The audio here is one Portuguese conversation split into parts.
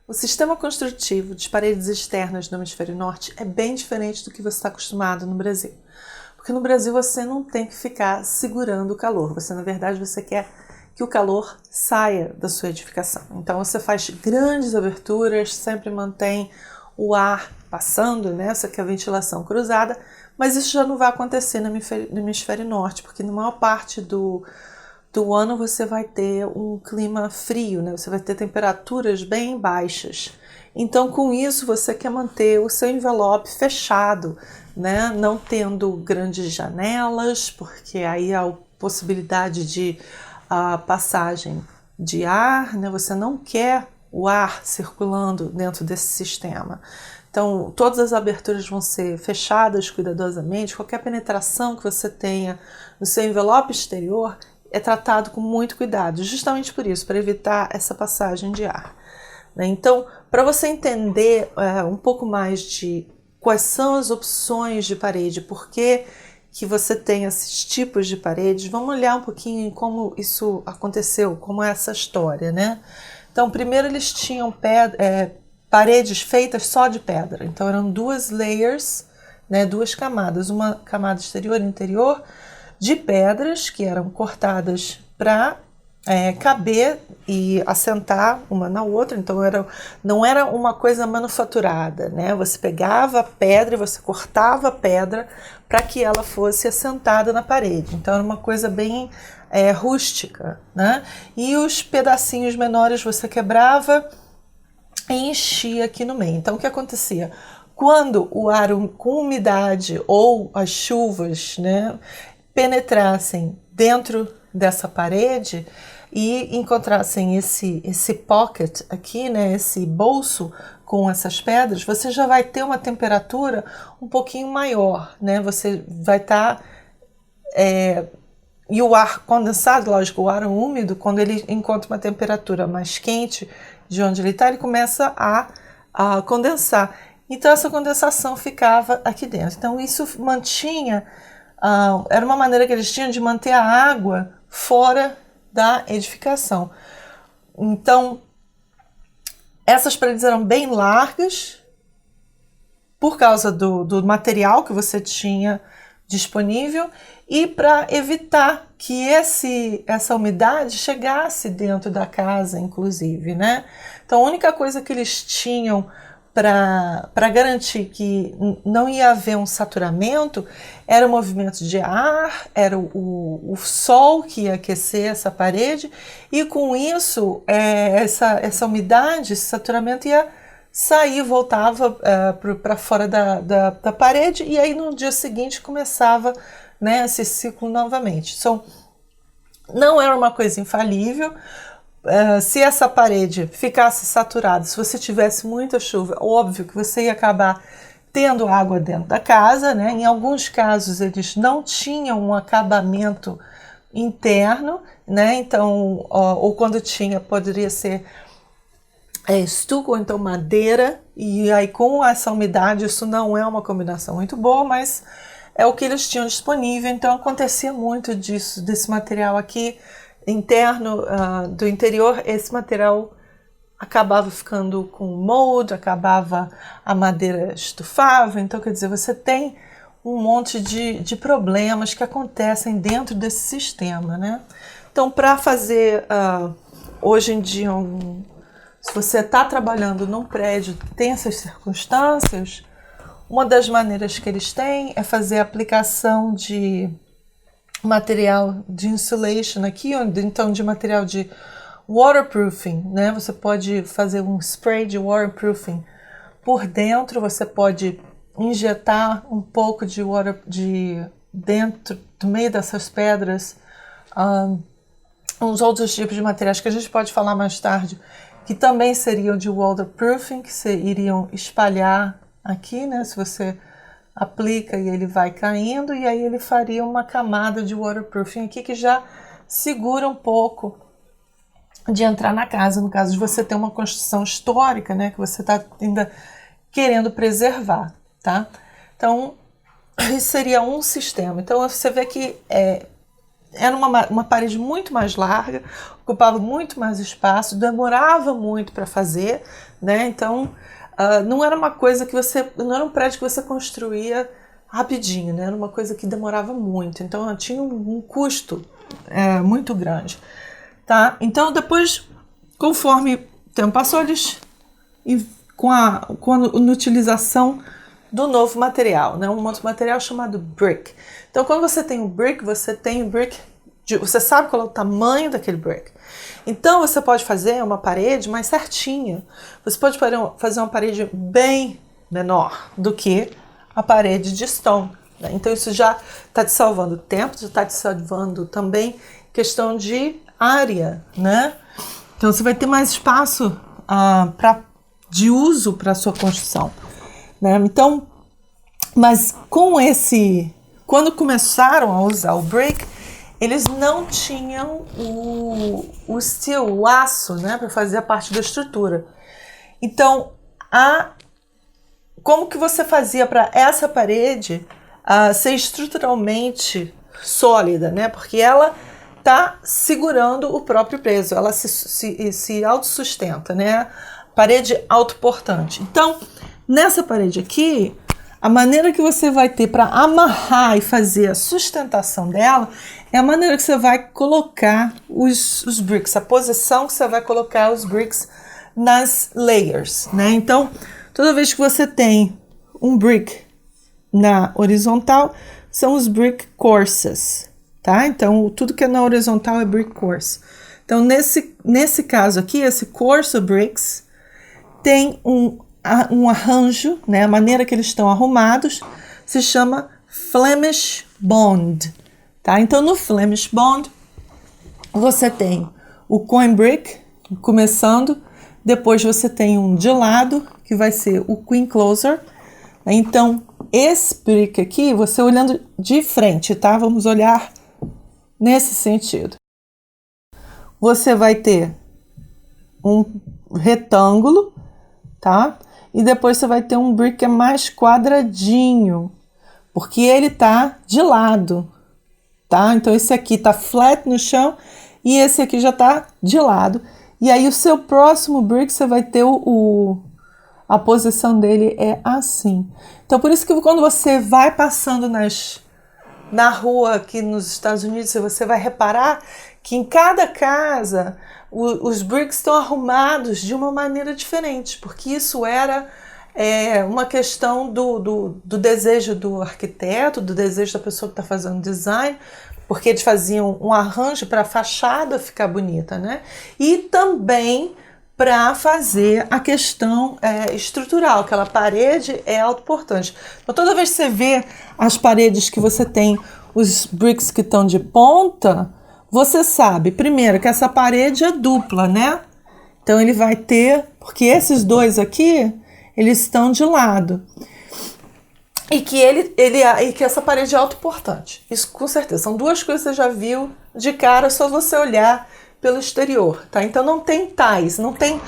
O sistema construtivo de paredes externas no hemisfério norte é bem diferente do que você está acostumado no Brasil. Porque no Brasil você não tem que ficar segurando o calor. Você, na verdade, você quer que o calor saia da sua edificação. Então você faz grandes aberturas, sempre mantém o ar passando, né? Essa que é a ventilação cruzada, mas isso já não vai acontecer no hemisfério norte, porque na maior parte do ano você vai ter um clima frio, né? Você vai ter temperaturas bem baixas. Então, com isso, você quer manter o seu envelope fechado, né? Não tendo grandes janelas, porque aí há a possibilidade de passagem de ar, né? Você não quer o ar circulando dentro desse sistema. Então, todas as aberturas vão ser fechadas cuidadosamente. Qualquer penetração que você tenha no seu envelope exterior é tratado com muito cuidado, justamente por isso, para evitar essa passagem de ar. Então, para você entender um pouco mais de quais são as opções de parede, por que você tem esses tipos de paredes, vamos olhar um pouquinho em como isso aconteceu, como é essa história, né? Então, primeiro eles tinham paredes feitas só de pedra, então eram duas layers, né, duas camadas, uma camada exterior e interior, de pedras que eram cortadas para caber e assentar uma na outra. Então não era uma coisa manufaturada, né? Você pegava a pedra e você cortava a pedra para que ela fosse assentada na parede. Então era uma coisa bem rústica, né? E os pedacinhos menores você quebrava e enchia aqui no meio. Então o que acontecia? Quando o ar com umidade ou as chuvas, né, penetrassem dentro dessa parede e encontrassem esse pocket aqui, né, esse bolso com essas pedras, você já vai ter uma temperatura um pouquinho maior, né? Você vai estar e o ar condensado, lógico, o ar úmido, quando ele encontra uma temperatura mais quente de onde ele está, ele começa a condensar. Então essa condensação ficava aqui dentro. Então isso mantinha era uma maneira que eles tinham de manter a água fora da edificação. Então, essas paredes eram bem largas por causa do material que você tinha disponível e para evitar que essa umidade chegasse dentro da casa, inclusive, né? Então, a única coisa que eles tinham para garantir que não ia haver um saturamento era o movimento de ar, era o sol que ia aquecer essa parede, e com isso essa umidade, esse saturamento ia sair, voltava para fora da parede, e aí no dia seguinte começava, né, esse ciclo novamente. Então, não era uma coisa infalível. Se essa parede ficasse saturada, se você tivesse muita chuva, óbvio que você ia acabar tendo água dentro da casa, né? Em alguns casos eles não tinham um acabamento interno, né? Então, ou quando tinha, poderia ser estuco ou então madeira, e aí com essa umidade isso não é uma combinação muito boa, mas é o que eles tinham disponível. Então acontecia muito desse material aqui interno do interior, esse material acabava ficando com mold, acabava a madeira estufável. Então, quer dizer, você tem um monte de problemas que acontecem dentro desse sistema, né? Então, para fazer hoje em dia, se você está trabalhando num prédio que tem essas circunstâncias, uma das maneiras que eles têm é fazer a aplicação de material de insulation aqui, então de material de waterproofing, né? Você pode fazer um spray de waterproofing por dentro, você pode injetar um pouco de dentro do meio dessas pedras, uns outros tipos de materiais que a gente pode falar mais tarde, que também seriam de waterproofing, que iriam espalhar aqui, né? Se você aplica e ele vai caindo, e aí ele faria uma camada de waterproofing aqui que já segura um pouco de entrar na casa, no caso de você ter uma construção histórica, né, que você está ainda querendo preservar, tá? Então, isso seria um sistema. Então, você vê que era uma parede muito mais larga, ocupava muito mais espaço, demorava muito para fazer, né? Então, não era uma coisa que não era um prédio que você construía rapidinho, né? Era uma coisa que demorava muito, então tinha um custo muito grande, tá? Então, depois, conforme o tempo passou, eles, com a utilização do novo material, né? Um outro material chamado brick. Então, quando você tem o brick, você sabe qual é o tamanho daquele brick. Então, você pode fazer uma parede mais certinha. Você pode fazer uma parede bem menor do que a parede de stone, né? Então, isso já está te salvando tempo, já está te salvando também questão de área, né? Então, você vai ter mais espaço de uso para a sua construção, né? Então, mas quando começaram a usar o brick, eles não tinham o steel, o aço, né, para fazer a parte da estrutura. Então, como que você fazia para essa parede ser estruturalmente sólida, né? Porque ela está segurando o próprio peso, ela se autossustenta, né? Parede autoportante. Então, nessa parede aqui, a maneira que você vai ter para amarrar e fazer a sustentação dela é a maneira que você vai colocar os bricks, a posição que você vai colocar os bricks nas layers, né? Então, toda vez que você tem um brick na horizontal, são os brick courses, tá? Então, tudo que é na horizontal é brick course. Então, nesse caso aqui, esse course bricks tem um arranjo, né? A maneira que eles estão arrumados se chama Flemish Bond, tá? Então, no Flemish Bond, você tem o coin brick começando, depois você tem um de lado, que vai ser o queen closer. Então, esse brick aqui, você olhando de frente, tá? Vamos olhar nesse sentido. Você vai ter um retângulo, tá? E depois você vai ter um brick que é mais quadradinho, porque ele tá de lado, tá? Então esse aqui tá flat no chão e esse aqui já tá de lado. E aí o seu próximo brick você vai ter a posição dele é assim. Então por isso que quando você vai passando na rua aqui nos Estados Unidos, você vai reparar que em cada casa os bricks estão arrumados de uma maneira diferente, porque isso era uma questão do desejo do arquiteto, do desejo da pessoa que está fazendo design, porque eles faziam um arranjo para a fachada ficar bonita, né? E também para fazer a questão estrutural, aquela parede é autoportante. Então, toda vez que você vê as paredes que você tem os bricks que estão de ponta, você sabe, primeiro, que essa parede é dupla, né? Então, ele vai ter, porque esses dois aqui, eles estão de lado. E que essa parede é autoportante. Isso, com certeza. São duas coisas que você já viu de cara, só você olhar pelo exterior, tá? Então, não tem ties, não tem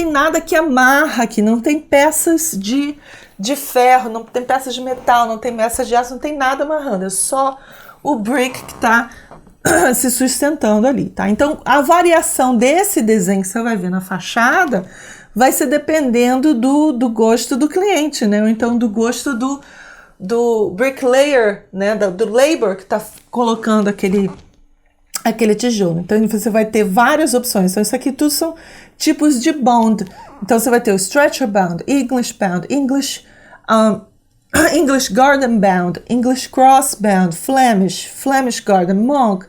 nada que amarra aqui, não tem peças de ferro, não tem peças de metal, não tem peças de aço, não tem nada amarrando. É só o brick que está se sustentando ali, tá? Então, a variação desse desenho que você vai ver na fachada vai ser dependendo do gosto do cliente, né? Ou então do gosto do bricklayer, né? Do labor que está colocando aquele tijolo. Então, você vai ter várias opções. Então, isso aqui tudo são tipos de bond. Então, você vai ter o stretcher bound, English bound, English garden bound, English cross bound, Flemish garden, monk,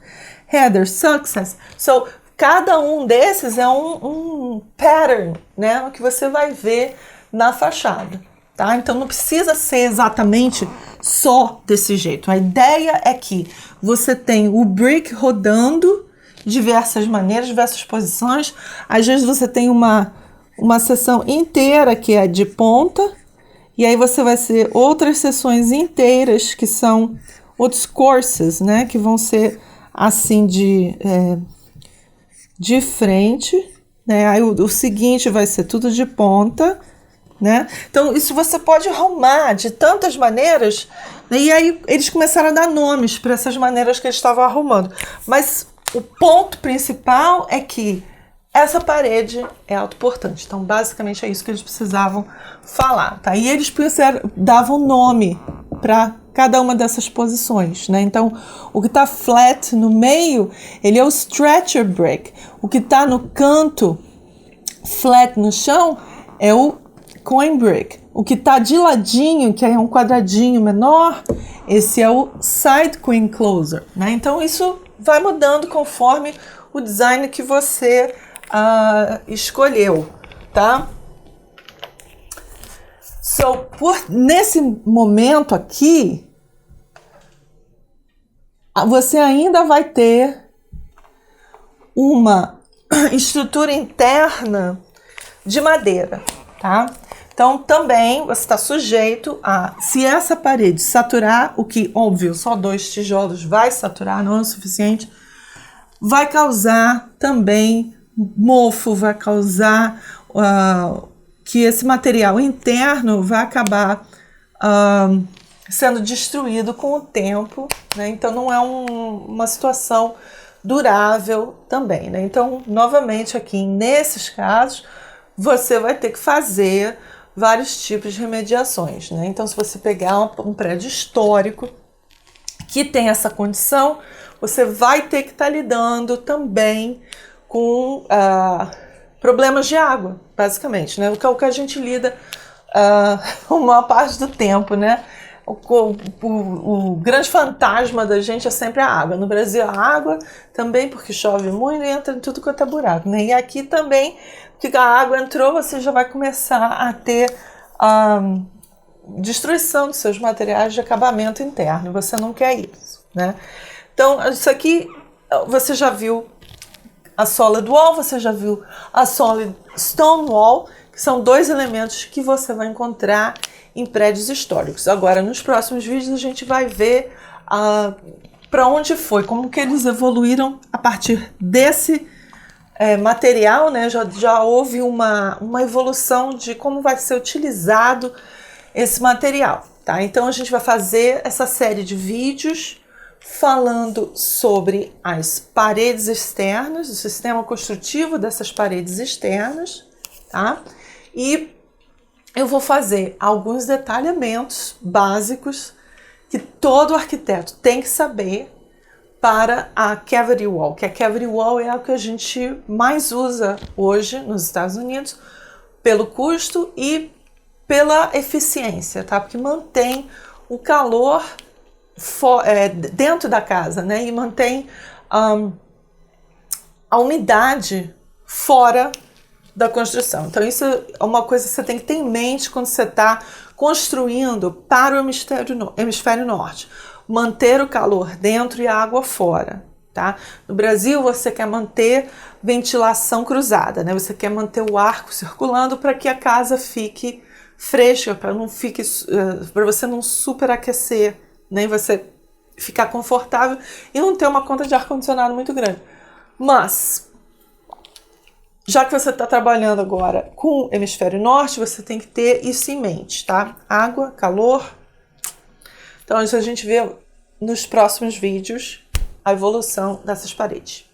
heather, success. So, cada um desses é um pattern, né, que você vai ver na fachada, tá? Então não precisa ser exatamente só desse jeito. A ideia é que você tem o brick rodando de diversas maneiras, diversas posições. Às vezes você tem uma seção inteira que é de ponta, e aí você vai ter outras seções inteiras que são outros courses, né, que vão ser assim de frente, né? Aí o seguinte vai ser tudo de ponta, né? Então isso você pode arrumar de tantas maneiras E aí eles começaram a dar nomes para essas maneiras que eles estavam arrumando. Mas o ponto principal é que essa parede é autoportante. Então, basicamente, é isso que eles precisavam falar, tá? E eles davam nome para cada uma dessas posições, né? Então, o que está flat no meio, ele é o stretcher brick. O que está no canto, flat no chão, é o coin brick. O que está de ladinho, que é um quadradinho menor, esse é o side queen closer, né? Então, isso vai mudando conforme o design que você escolheu, tá? Nesse momento aqui, você ainda vai ter uma estrutura interna de madeira, tá? Então, também você está sujeito a, se essa parede saturar, o que, óbvio, só 2 tijolos vai saturar, não é o suficiente, vai causar também mofo, vai causar que esse material interno vai acabar sendo destruído com o tempo, né? Então não é uma situação durável também, né? Então, novamente aqui, nesses casos, você vai ter que fazer vários tipos de remediações, né? Então, se você pegar um prédio histórico que tem essa condição, você vai ter que estar lidando também com problemas de água, basicamente, né? O que a gente lida uma parte do tempo, né? O grande fantasma da gente é sempre a água. No Brasil, a água também, porque chove muito e entra em tudo quanto é buraco, né? E aqui também, porque a água entrou, você já vai começar a ter destruição dos seus materiais de acabamento interno. Você não quer isso, né? Então, isso aqui, você já viu a solid wall, você já viu a solid stone wall, que são 2 elementos que você vai encontrar em prédios históricos. Agora, nos próximos vídeos, a gente vai ver para onde foi, como que eles evoluíram a partir desse material, né? Já houve uma evolução de como vai ser utilizado esse material, tá? Então, a gente vai fazer essa série de vídeos falando sobre as paredes externas, o sistema construtivo dessas paredes externas, tá? E eu vou fazer alguns detalhamentos básicos que todo arquiteto tem que saber para a cavity wall, que a cavity wall é a que a gente mais usa hoje nos Estados Unidos pelo custo e pela eficiência, tá? Porque mantém o calor dentro da casa, né? E mantém a umidade fora da construção. Então, isso é uma coisa que você tem que ter em mente quando você está construindo para o hemisfério norte. Manter o calor dentro e a água fora, tá? No Brasil, você quer manter ventilação cruzada, né? Você quer manter o ar circulando para que a casa fique fresca, para você não superaquecer, nem você ficar confortável e não ter uma conta de ar-condicionado muito grande. Mas, já que você está trabalhando agora com o hemisfério norte, você tem que ter isso em mente, tá? Água, calor. Então, a gente vê nos próximos vídeos a evolução dessas paredes.